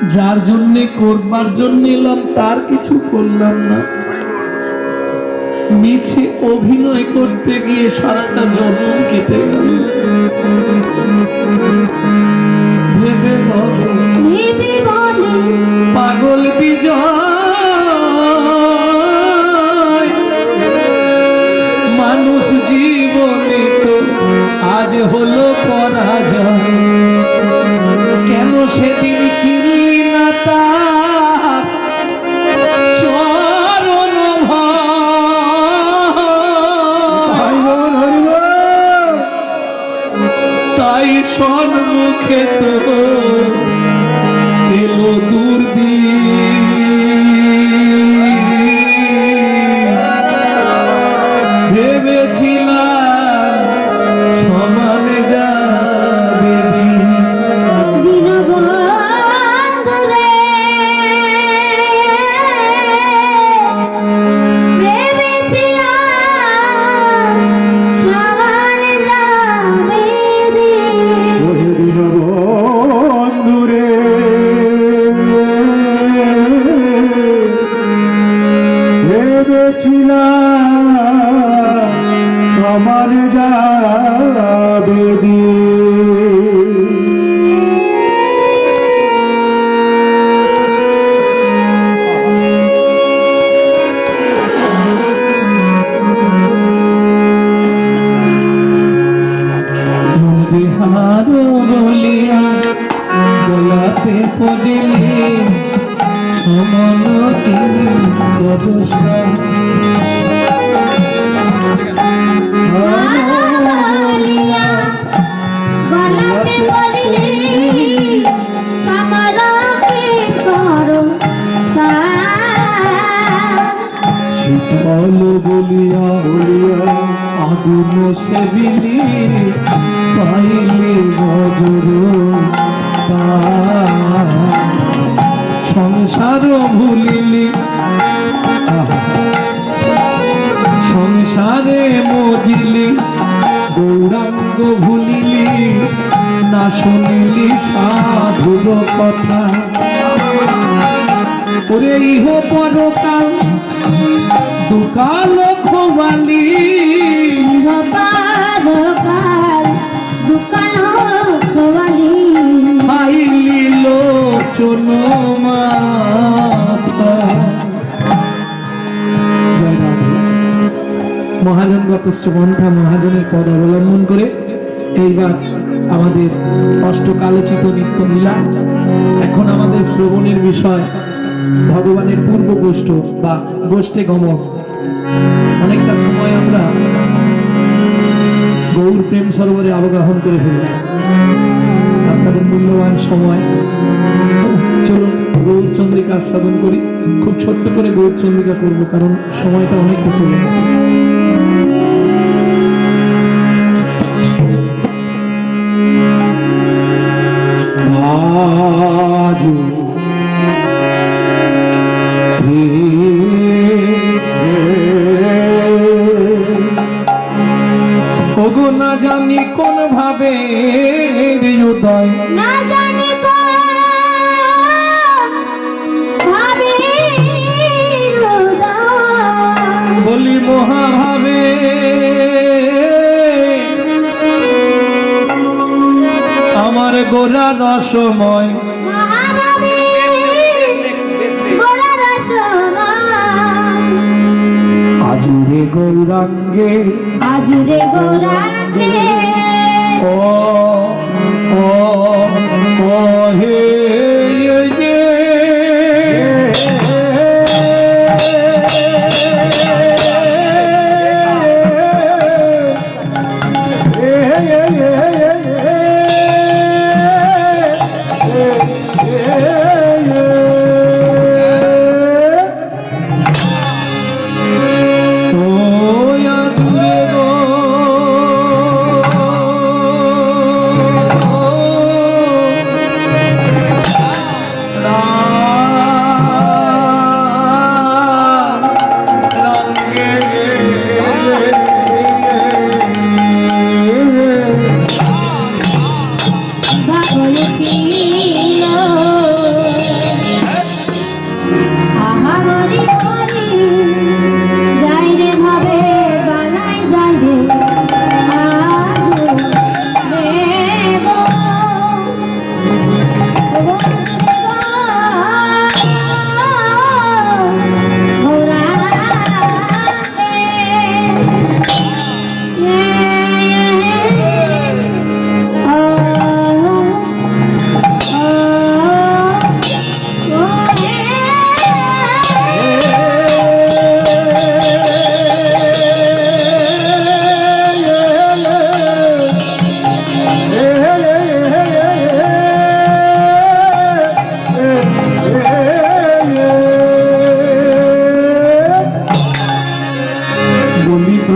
যার জন্য করবার জন্য এলাম তার কিছু করলাম না, মিছে অভিনয় করতে গিয়ে সারাটা জন্ম কেটে গেল। ভেবে বলে পাগল বিজয়, মানুষ জীবনে তো আজ হলো পরাজয়। কেন সেদিন চিনলি না তার চরণ তাই সম্মুখে তো এলো দুর্দিন। ভেবেছিলাম সমানে যাবে বলিয়া গোলাপে পদিলে সমলতি শীতল বলিয়া বলিয়া আগুন সেবিলি পাইলে বজ্র সংসার ভুলিলি সংসারে মজিলি গৌরাঙ্গ ভুলিলি না শুনিলি সাধুর কথা। ওরে ইহ পরকাল দুকাল খোয়ালি খাইলি লোচন মহাজনগত পন্থা মহাজনের পদ অবলম্বন করে এইবার আমাদের অষ্টকালোচিত নিত্য লীলা। এখন আমাদের শ্রবণের বিষয় ভগবানের পূর্ব গোষ্ঠ বা গোষ্ঠে গমন। অনেকটা সময় আমরা গৌর প্রেম সরোবরে অবগাহন করে ফেলি, আপনাদের মূল্যবান সময়। চলুন গৌর চন্দ্রিকা আস্বাদন করি। খুব ছোট্ট করে গৌর চন্দ্রিকা করবো, কারণ সময়টা অনেকটা চলে গেছে। না জানি কোন ভাবে হৃদয়, না জানি কোন ভাবে বলি মহাভাবে আমার গোরা রসময়, আজুরে গৌরাঙ্গে, আজুরে গৌরাঙ্গে ও ও ও হে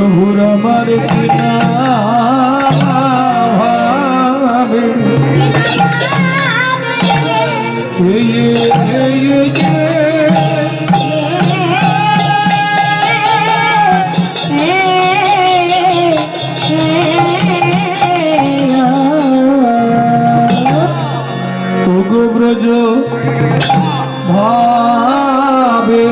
প্রভুর আমার কিনা ভাবে ব্রজ ভাবে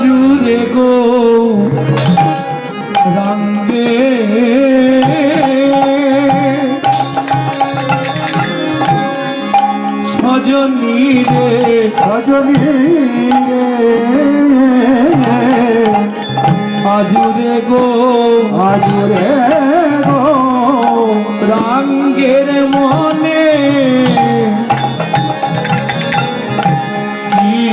জুড়ে গো রঙ্গে সজনী রে আজুরে গো রঙ্গের মনে কি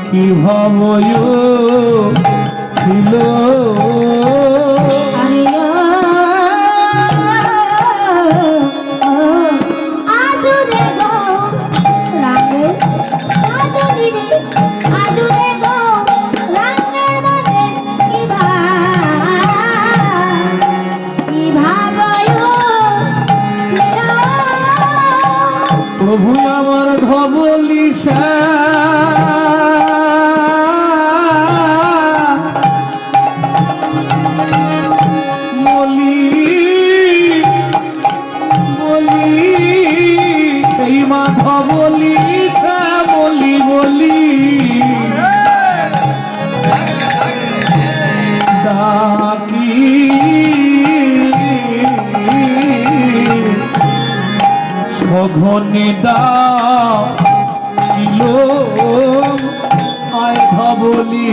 কি ভাবয় ছিল প্রভু আমার ধবলি মলি বলি এই মাধব বলি বলি বলি ডাকি সঘনে ডাকিল আয় ধবলি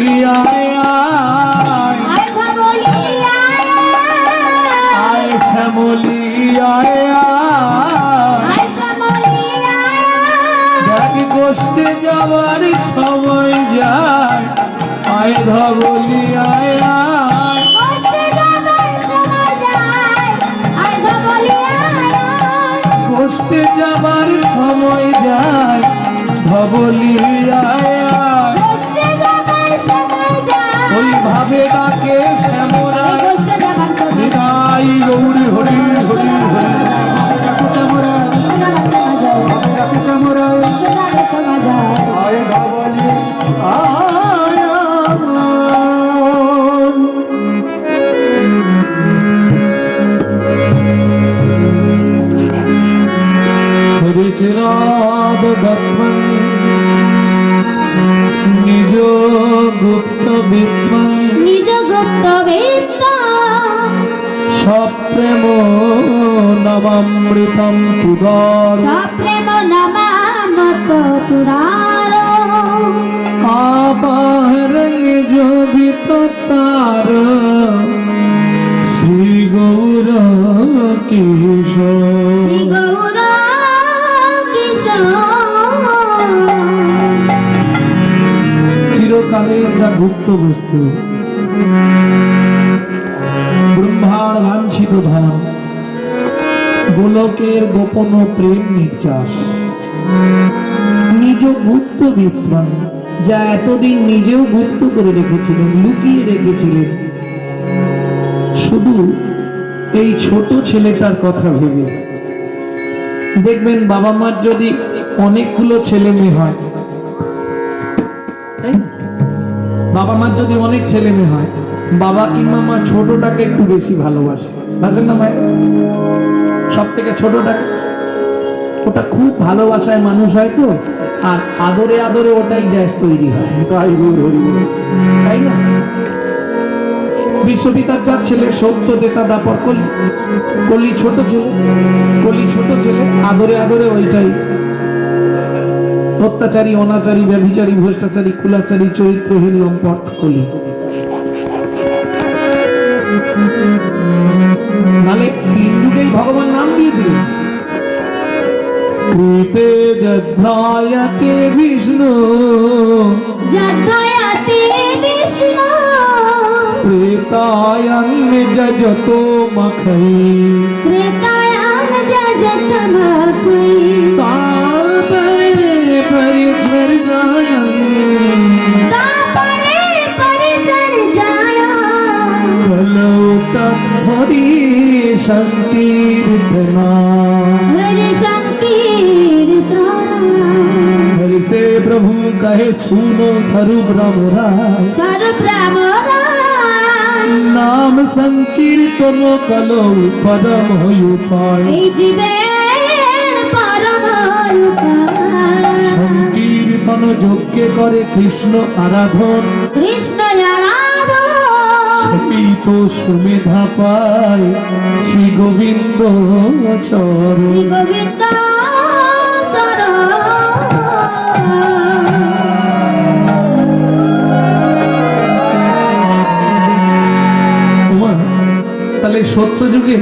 আয় শ্যামলি আয় দেখ গোষ্ঠে যাওয়ার সময় যায় আয় ধবলি আয় গোষ্ঠে যাবার সময় যায় ধবলি ওইভাবে ডাকে শ্যামরা নিতাই গৌরী হরি হরি হরি আয় ধবলি চিরাদ দত্তম সপ্রেম নমামৃতম তুদর সপ্রেম নমামৃত তুদার আবাহরঙ্গ जो भी तो तार শ্রী গৌর কিশোর শ্রী গৌর কিশোর চিরকালের যা গুপ্ত বস্তু ব্রহ্মার বাঞ্ছিত ধন গোলকের গোপন প্রেম নির্যাস নিজ গুপ্ত বিত্রাণ যা এতদিন নিজেও গুপ্ত করে রেখেছিলেন, লুকিয়ে রেখেছিলেন, শুধু এই ছোট ছেলেটার কথা ভেবে। দেখবেন বাবা মার যদি অনেকগুলো ছেলে মেয়ে হয়, তাই না? বাবা মার যদি অনেক ছেলে মেয়ে হয়, বাবা কিংবা মা ছোটটাকে একটু বেশি ভালোবাসে, বাসেন না ভাই? সব থেকে ছোটটাকে, ওটা খুব ভালোবাসায় মানুষ হয় তো, আর আদরে আদরে ওটাই গ্যাস তৈরি হয়, তাই না? বিশ্বপিতার যার ছেলে সত্য দেতা দাপর কলি, কলি ছোট ছেলে, কলি ছোট ছেলে, আদরে আদরে ওইটাই অত্যাচারী, অনাচারী, ব্যভিচারী, ভ্রষ্টাচারী, কুলাচারী, চরিত্রহীন লম্পট কলি। মানে তিন যুগেই ভগবান নাম দিয়েছিলেন। কৃতে যদ্ধায়তে বিষ্ণু যদ্ধায়তে বিষ্ণু ত্রেতায়ং যজতো মখৈ ত্রেতায়ং যজতো মখৈ তাপরে পরিচর্যায়ং তাপরে পরিচর্যায়ং কলৌ তৎহরি সংকীর্তনা হরি সংকীর্তন हरि से प्रभु कहे सुनो स्वरूप राम राय স্বরূপ রাম রায় नाम संकीर्तन कलो पदम होयु पाय এই জীবের পরম উপায় संकीर्तन যজ্ঞ করে কৃষ্ণ আরাধন কৃষ্ণ আরাধন সেটি তো সুমেধা পায় শ্রী গোবিন্দ চরণ শ্রী গোবিন্দ চরণ তাহলে সত্য যুগে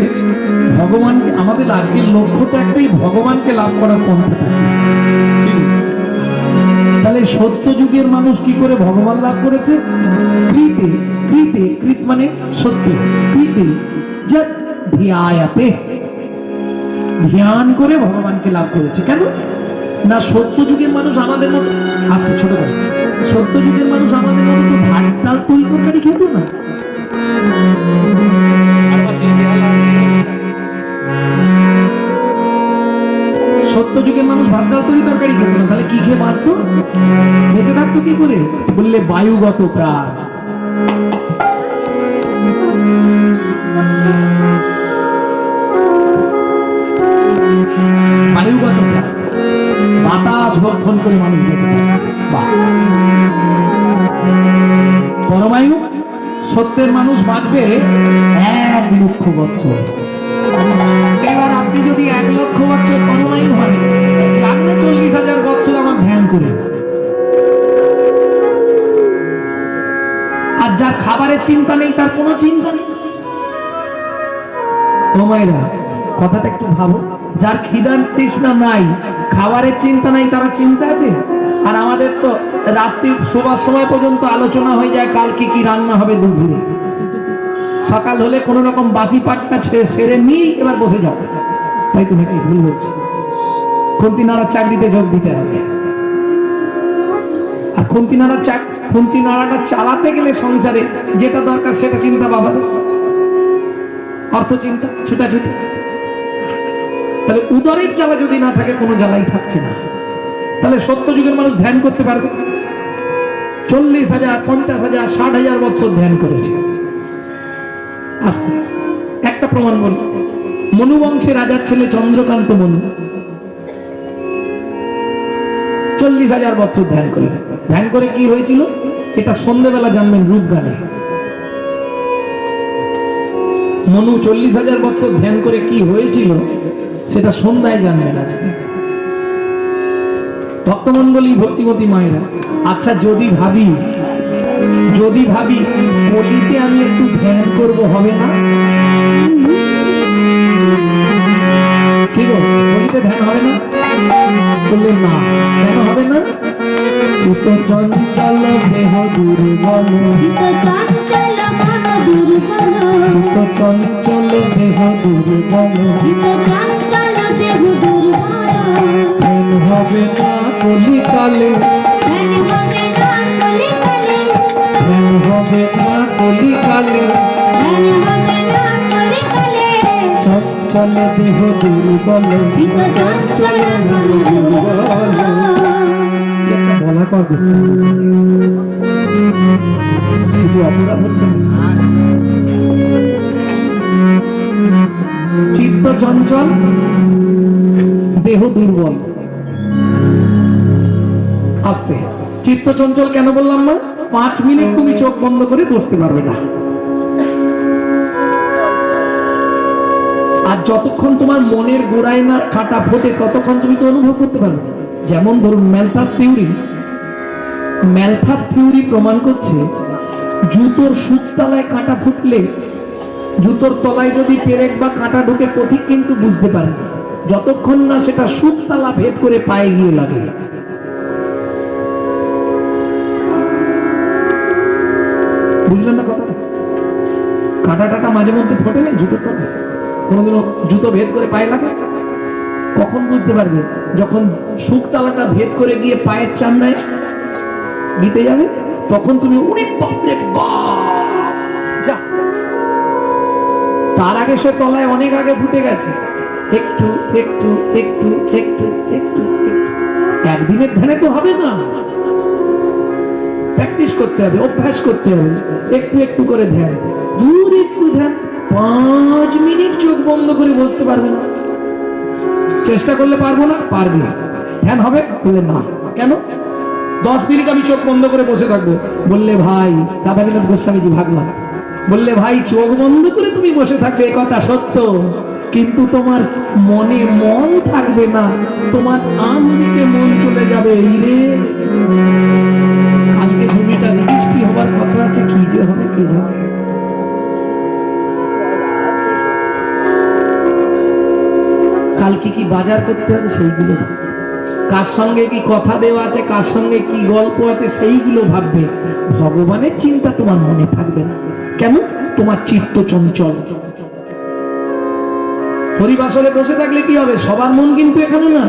ভগবান, আমাদের আজকের লক্ষ্যটা একটাই, ভগবানকে লাভ করার পন্থাটা কি? তাহলে সত্য যুগের মানুষ কি করে ভগবান লাভ করেছে? কৃতে, কৃতে, কৃত মানে সত্য, কৃতে যৎ ধ্যায়াতে, ধ্যান করে ভগবানকে লাভ করেছে। কেন না? সত্য যুগের মানুষ আমাদের মতো, আস্তে ছোট করে, সত্য যুগের মানুষ আমাদের মতো তো ভাত ডাল তরি তরকারি খেত না। সত্য যুগের মানুষ ভাত ডাল তরি তরকারি খেত না, তাহলে কি খেয়ে বাঁচতো, বেঁচে থাকতো কি করে? বললে বায়ুগত প্রাণ। বায়ুগত প্রাণ, বাতাস ভক্ষণ করে মানুষ বেঁচে থাকে। পরমায়ু সত্যের মানুষ বাঁচবে 1 লক্ষ বছর। এবার আপনি যদি 1 লক্ষ বছর পরমায়ু হয়, জানলে 40,000 বছর আমার ধ্যান করে। আর যার খাবারের চিন্তা নেই, তার কোনো চিন্তা নেই। ও মায়েরা, কথাটা একটু ভাবো, যার খিদার তৃষ্ণা নাই, খাবারের চিন্তা নাই, তারা চিন্তা আছে? আর আমাদের তো রাত্রি শোবার সময় পর্যন্ত আলোচনা হয়ে যায় কাল কি কি রান্না হবে দুপুরে। সকাল হলে কোন রকম বাসি পাটটা সেরে নিয়ে এবার বসে যাও, তাই তো নাকি? ভুল হচ্ছে। খুন্তি নাড়ার চাকরিতে যোগ দিতে হবে। আর খুন্তি নাড়াটা চালাতে গেলে সংসারে যেটা দরকার সেটা চিন্তা বাবা, অর্থ চিন্তা, ছুটাছুটি। তাহলে উদরের জ্বালা যদি না থাকে, কোনো জ্বালাই থাকছে না। তাহলে সত্য যুগের মানুষ ধ্যান করতে পারবে। 40,000, 50,000, 60,000 বছর ধ্যান করেছে। আস্তে একটা প্রমাণ বল, মনু বংশের রাজার ছেলে চন্দ্রকান্ত মনু 40,000 বছর ধ্যান করে। ধ্যান করে কি হয়েছিল এটা সন্ধ্যেবেলা জানবেন রূপগানে। মনু 40,000 বছর ধ্যান করে কি হয়েছিল সেটা সন্ধ্যায় জানবেন আজকে। ভক্তমন্ডলী, ভক্তিমতী মায়েরা, আচ্ছা যদি ভাবি কলিতে আমি একটু ধ্যান করব, হবে না? কি গো, কলিতে ধ্যান হবে না? বললেন না, কেন হবে না? চিত্ত চঞ্চল দেহ দুর্বল, চিত্ত চঞ্চল মন দুর্বল, চিত্ত চঞ্চল দেহ দুর্বল, চিত্ত চঞ্চল দেহ দুর্বল, ধ্যান হবে না কলিকালে, ধ্যান হবে না কলিকালে, ধ্যান হবে না কলিকালে, ধ্যান হবে না কলিকালে, চঞ্চল দেহ দুর্বল, চিত্ত চঞ্চল মন দুর্বল। একটা বলা কর দিচ্ছে, কিছু অপরাধ হচ্ছে না? চিত্ত চঞ্চল দেহ দুর্বল। আস্তে, চিত্ত চঞ্চল কেন বললাম না? 5 মিনিট তুমি চোখ বন্ধ করে বসতে পারবে না। আর যতক্ষণ তোমার মনের গোড়ায় না কাঁটা ফোটে ততক্ষণ তুমি তো অনুভব করতে পারবে না। যেমন ধরুন ম্যালথাস থিওরি প্রমাণ করছে জুতোর সুততলায় কাঁটা ফুটলে জুতোর তলায় যদি পেরেক বা কাঁটা ঢুকে পথিক কিন্তু বুঝতে পারে না, যতক্ষণ না সেটা সুততলা ভেদ করে পায়ে গিয়ে লাগে। বুঝলেন না কথাটা? কাঁটা টাটা মাঝে মধ্যে ফোটে না জুতোর তলায়, কোনোদিনও জুতো ভেদ করে পায়ে লাগে? কখন বুঝতে পারবে? যখন সুততলাটা ভেদ করে গিয়ে পায়ের চামড়ায় দিতে যাবে, তখন তুমি উনি বাপরে বাপ যা। তার আগে সে তলায় অনেক আগে ফুটে গেছে। একটু একটু একটু একটু একটু একদিনের ধ্যানে তো হবে না, প্র্যাকটিস করতে হবে, অভ্যাস করতে হবে। একটু একটু করে ধ্যান, দূর একটু ধ্যান। 5 মিনিট চোখ বন্ধ করে বসতে পারবে না? চেষ্টা করলে পারবো না? পারবে। ধ্যান হবে? বললে না। কেন? 10 মিনিট আমি চোখ বন্ধ করে বসে থাকবো। বললে ভাই, রাধাকান্ত গোস্বামীজি ভাগবত বললে ভাই চোখ বন্ধ করে তুমি বসে থাকবে, এ কথা সত্য, কিন্তু তোমার মনে মন থাকবে না, তোমার আনদিকে মন চলে যাবে। ইরে কালকে জমিটা বৃষ্টি হবার কথা আছে, কি যে হবে কে জানে। কালকে কি বাজার করতে হবে সেইগুলো, কার সঙ্গে কি কথা দেওয়া আছে, কার সঙ্গে কি গল্প আছে সেইগুলো ভাববে। ভগবানের চিন্তা তোমার মনে থাকবে না। কেন? তোমার চিত্ত চঞ্চল। হরিবাসরে বসে থাকলে কি হবে? সবার মন কিন্তু এখানে না,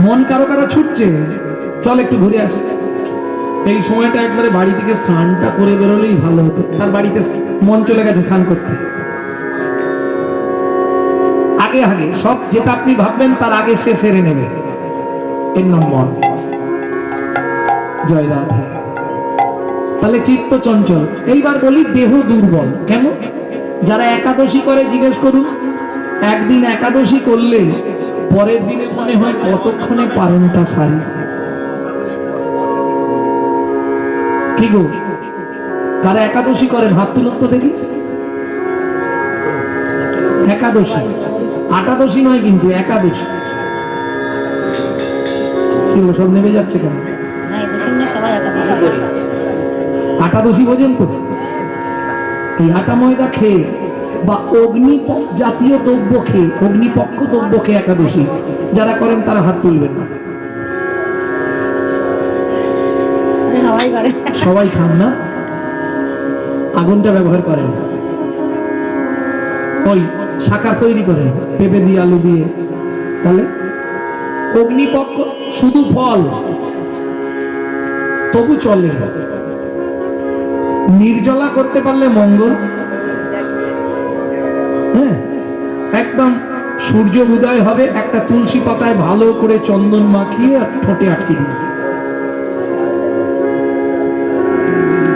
মন কারো কারো ছুটছে। চল একটু ঘুরে আসি। এই সময়টা একবারে বাড়ি থেকে স্নানটা করে বেরোলেই ভালো হতো। তার বাড়িতে মন চলে গেছে স্নান করতে। আগে আগে সব যেটা আপনি ভাববেন তার আগে সে সেরে নেবে, এর নাম মন। জয় রাধে। তাহলে চিত্ত চঞ্চল। এইবার বলি দেহ দুর্বল কেন? যারা একাদশী করে জিজ্ঞেস করুন, একদিন একাদশী করলে পরের দিনে মনে হয় কতক্ষণে পারণটা সারি। কি গো, কারা একাদশী করেন হাত তুলুন তো দেখি। একাদশী, আটাদশী নয় কিন্তু একাদশী। কি হলো, সব নেমে যাচ্ছে কেন? আটাদশী বোঝেন তো? এই আটা ময়দা খেয়ে বা অগ্নি জাতীয় দ্রব্য খেয়ে, অগ্নিপক্ষ দ্রব্য খেয়ে একাদশী যারা করেন তারা হাত তুলবেন না। সবাই খান না, আগুনটা ব্যবহার করেন, ওই শাকার তৈরি করেন পেঁপে দিয়ে আলু দিয়ে। তাহলে অগ্নিপক্ষ শুধু ফল তবু চলে। নির্জলা করতে পারলে মঙ্গল। হ্যাঁ, একদম সূর্য উদয় হবে, একটা তুলসী পাতায় ভালো করে চন্দন মাখিয়ে আর ঠোঁটে আটকে দিন।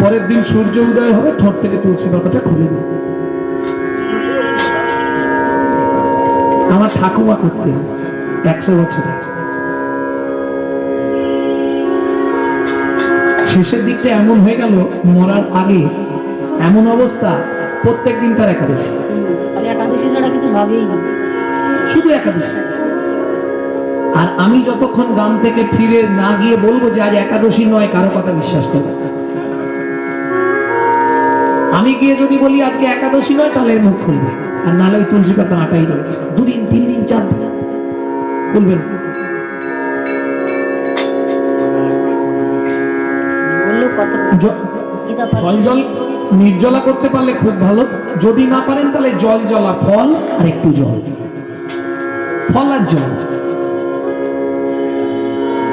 পরের দিন সূর্য উদয় হবে, ঠোঁট থেকে তুলসী পাতাটা খুলে দিন। আমার ঠাকুমা করতেন 100 বছরে। শেষের দিকটা এমন হয়ে গেল, মরার আগে এমন অবস্থা, প্রত্যেক দিন তার একাদশী, তাহলে একাদশী ছাড়া কিছু ভাবেই না। শুধু একাদশী। আর আমি যতক্ষণ গান থেকে ফিরে না গিয়ে বলবো যে আজ একাদশী নয়, কারো কথা বিশ্বাস করবে না। আমি গিয়ে যদি বলি আজকে একাদশী নয়, তাহলে মুখ খুলবে, আর নাহলে ওই তুলসী পাতা আটাই রয়েছে, 2 দিন 3 দিন 4 দিন খুলবেন। বললো কত গীতা পাঠ। ফল জল নির্জলা করতে পারলে খুব ভালো, যদি না পারেন তাহলে জল জলা, ফল আর একটু জল, ফল আর জল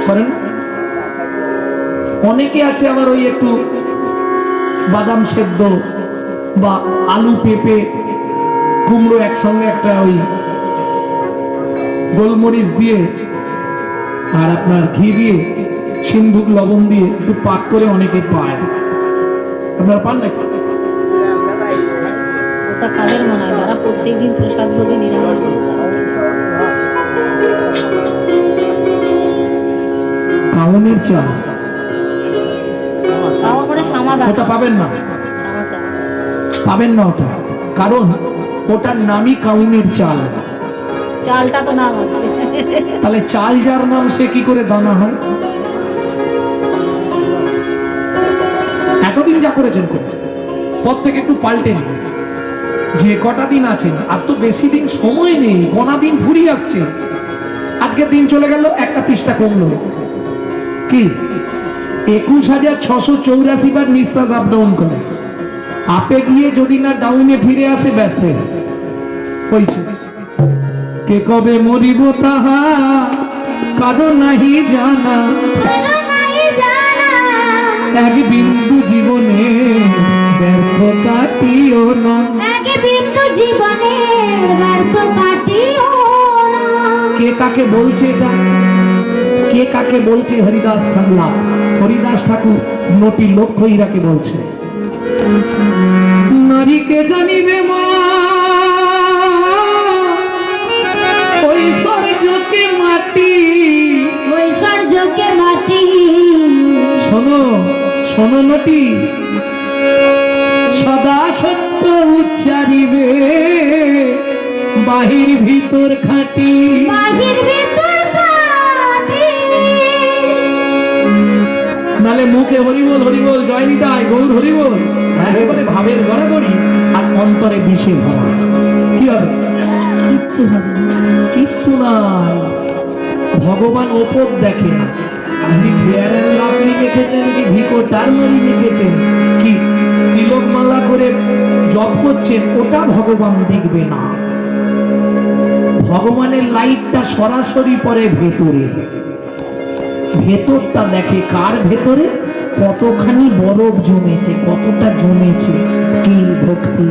করেন। অনেকে আছে আবার ওই একটু বাদাম সেদ্ধ বা আলু পেঁপে কুমড়ো একসঙ্গে একটা ওই গোলমরিচ দিয়ে আর আপনার ঘি দিয়ে সিন্ধুক লবণ দিয়ে একটু পাক করে অনেকে পায়। আপনারা পান না? ওটা কাদের মনে হয় যারা প্রত্যেকদিন প্রসাদ ভোগে নিরামিষ ভোগ করে। কাউনের চাল তাও করে সামাদা ওটা পাবেন না, সামাচা পাবেন না ওটা, কারণ ওটার নামই কাউনের চাল। চালটা তো নাম আছে। তাহলে চাল যার নাম সে কি করে দানা হয়? এতদিন যা করেছেন করেছেন, পর থেকে একটু পাল্টেন। যে কটা দিন আছেন, আর তো বেশি দিন সময় নেই, গোনা দিন ফুরিয়ে আসছে। আজকের দিন চলে গেল, একটা পৃষ্ঠা কমলো কি 21,684 বার নিঃশ্বাস আপ ডাউন করে। আপে গিয়ে যদি না ডাউনে ফিরে আসে, ব্যাস শেষ হয়েছে। কে কবে মরিব তাহা কারো নাহি জানা, কারো নাই জানা, এক বিন্দু জীবনে ব্যর্থ কাটিও না। এক বিন্দু জীবনে ব্যর্থ কাটিও না। কে কাকে বলছে এটা? কে কাকে বলছে? হরিদাস সংলাপ, হরিদাস ঠাকুর নটি লক্ষ্য ইরাকে বলছে। নারীকে জানিবে মা ঐশ্বর্যকে মাটি, ঐশ্বর্যকে মাটি, শোনো শোনো নটি, সদা সত্য উচ্চারিবে বাহির ভিতর খাঁটি। বাহির ভিতর কাটি। নালে মুখে হরিবল হরিবল জয় নিতাই গৌর হরিবল, একেবারে ভাবের গড়াগড়ি আর অন্তরে বিষে ভরা, কি হবে? কিচ্ছু হবে না। কিছু নাই। ভগবান ওপর দেখেন, আপনি ফেয়ার অ্যান্ড লাভলি দেখেছেন কি ভিকো টার্মারি দেখেছেন কি তিলক মালা করে জপ করছেন, ওটা ভগবান দেখবে না। ভগবানের লাইটটা সরাসরি পড়ে ভেতরে, ভেতরটা দেখে। কার ভেতরে? কতখানি বরফ জমেছে, কতটা জমেছে, কি ভক্তি।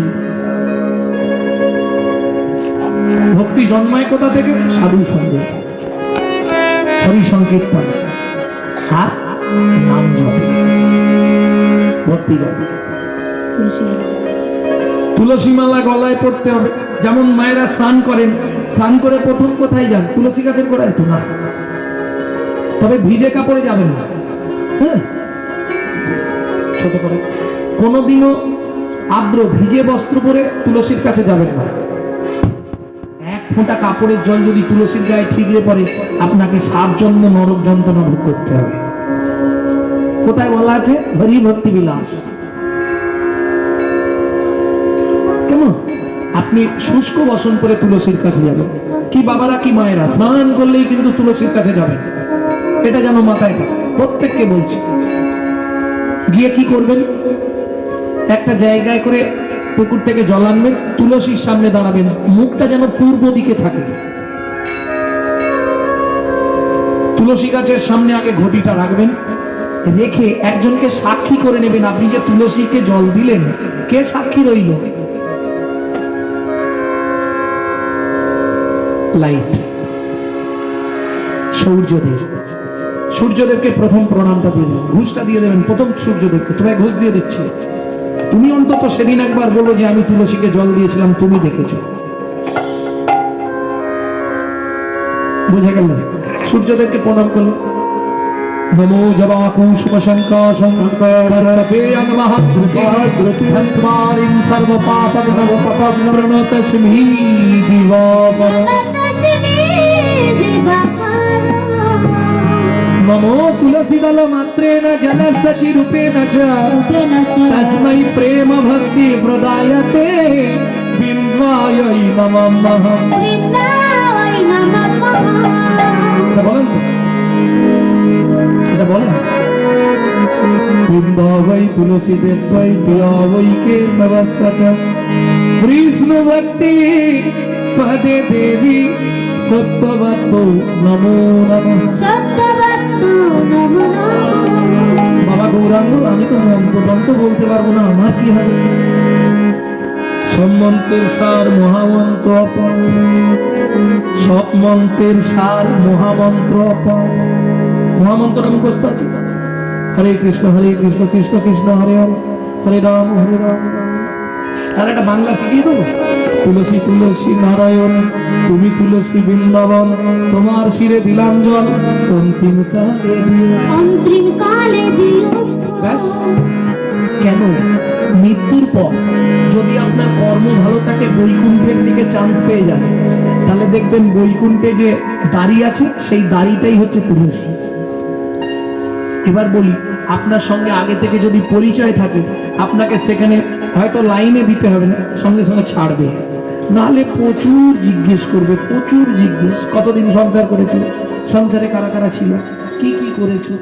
ভক্তি জন্মায় কোথা থেকে? সাধু সঙ্গে, হরি সংকীর্তন আর নাম জপে ভক্তি জপে। তুলসী তুলসী মালা গলায় পড়তে হবে। যেমন মায়েরা স্নান করেন, স্নান করে প্রথম কোথায় যান? তুলসী গাছের গোড়ায় তো না, তবে ভিজে কাপড়ে যাবেন না। হ্যাঁ, ছোট করে কোনোদিনও আর্দ্র ভিজে বস্ত্র পরে তুলসীর কাছে যাবেন না। এক ফোঁটা কাপড়ের জল যদি তুলসীর গায়ে ঠিকরে পড়ে, আপনাকে 7 জন্ম নরক যন্ত্রণা ভোগ করতে হবে। কোথায় বলা আছে? হরি ভক্তি বিলাস। কেমন? আপনি শুষ্ক বসন করে তুলসীর কাছে যাবেন। কি বাবারা কি মায়েরা স্নান করলেই কিন্তু তুলসীর কাছে যাবেন, এটা যেন মাথায় থাকে। প্রত্যেককে বলছি, গিয়ে কি করবেন? একটা জায়গায় করে পুকুর থেকে জল আনবেন, তুলসীর সামনে দাঁড়াবেন, মুখটা যেন পূর্ব দিকে থাকে। তুলসী গাছের সামনে আগে ঘটিটা রাখবেন, রেখে একজনকে সাক্ষী করে নেবেন। আপনি যে তুলসীকে জল দিলেন, কে সাক্ষী রইল? লাইট, সূর্যদেব। সূর্যদেবকে প্রথম প্রণামটা দিয়ে দেবেন, ঘুষটা দিয়ে দেবেন প্রথম সূর্যদেবকে। তোমায় ঘুষ দিয়ে দিচ্ছি, তুমি অন্তত সেদিন একবার বলো যে আমি তুলসীকে জল দিয়েছিলাম, তুমি দেখেছো। বোঝা গেল? সূর্যদেবকে প্রণাম করলো, नमो जवाकुशुभशङ्काशं कर्णपेय नमः धन्वारिं सर्वपापगणपपप्रणतस्मि दिवाकर तस्मै दिवाकर नमो तुलसीदल मात्रेण जलसचिरूपेण च तस्मै प्रेम भक्ति प्रदायते बिन्वायै नमः। বৃন্দাবন নমঃ এটা বলেন তো? এটা বলেন বৃন্দাবৈ তুলসী দেবৈ প্রিয়বৈ কেশবস্য চ বিষ্ণু ভক্তি পদে দেবী সত্যবতো নমো নমঃ। সত্যবতু নমো বাবা গৌরাঙ্গ আমি তো মন্ত্রতন্ত্র বলতে পারবো না, আমার কি হবে? সব মন্ত্রের সার মহামন্ত্র অপর, সব মন্ত্রের সার মহামন্ত্র অপর। মহামন্ত্রটা মুখস্থ আছে, হরে কৃষ্ণ কৃষ্ণ কৃষ্ণ হরে হরে, হরে রাম হরে রাম। তাহলে একটা বাংলা শিখিয়ে দেবো। তুলসী তুলসী নারায়ণ তুমি তুলসী বৃন্দাবন, তোমার শিরে দিলাম জল অন্তিম কালে দিও। অন্তিম কালে দিও। ব্যাস। কেন? মৃত্যুর পর যদি আপনার কর্ম ভালো থাকে, বৈকুণ্ঠের দিকে চান্স পেয়ে যান, তাহলে দেখবেন বৈকুণ্ঠে যে দাড়ি আছে সেই দাড়িটাই হচ্ছে তুলসী। এবার বলি, আপনার সঙ্গে আগে থেকে যদি পরিচয় থাকে, আপনাকে সেখানে হয়তো লাইনে দিতে হবে না, সঙ্গে সঙ্গে ছাড়বে। নাহলে প্রচুর জিজ্ঞেস করবে, প্রচুর জিজ্ঞেস, কতদিন সংসার করেছো, সংসারে কারা কারা ছিল, কি কি করেছো,